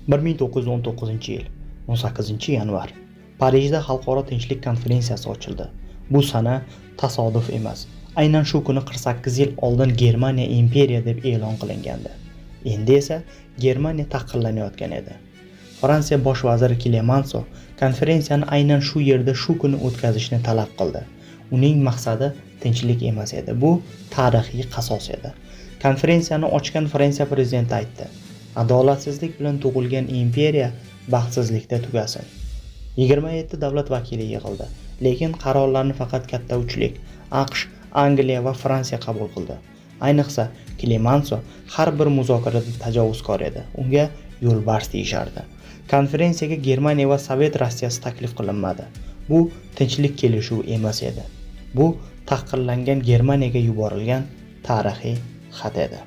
1919-yil 18-yanvar Parijda xalqaro tinchlik konferensiyasi ochildi. Bu sana tasodif emas. Aynan shu kuni 48 yil oldin Germaniya imperiya deb e'lon qilingandi. Endi esa Germaniya tahqirlanayotgan edi. Fransiya bosh vaziri Clemenceau konferensiyani aynan shu yerda shu kuni o'tkazishni talab qildi. Uning maqsadi tinchlik emas edi, bu tarixiy qasos edi. Konferensiyani ochgan Fransiya prezidenti aytdi: adolatsizlik bilan tug'ilgan imperiya baxtsizlikda tugasin. 27 davlat vakili yig'ildi, lekin qarorlarni faqat katta uchlik AQSh, Angliya va Fransiya qabul qildi. Ayniqsa Clemenceau har bir muzokarada tajovuzkor edi. Unga yo'lbars deyishardi. Konferensiyaga Germaniya va Sovet Rossiyasi taklif qilinmadi. Bu tinchlik kelishuvi emas edi. Bu tahqirlangan Germaniyaga yuborilgan tarixiy xat edi.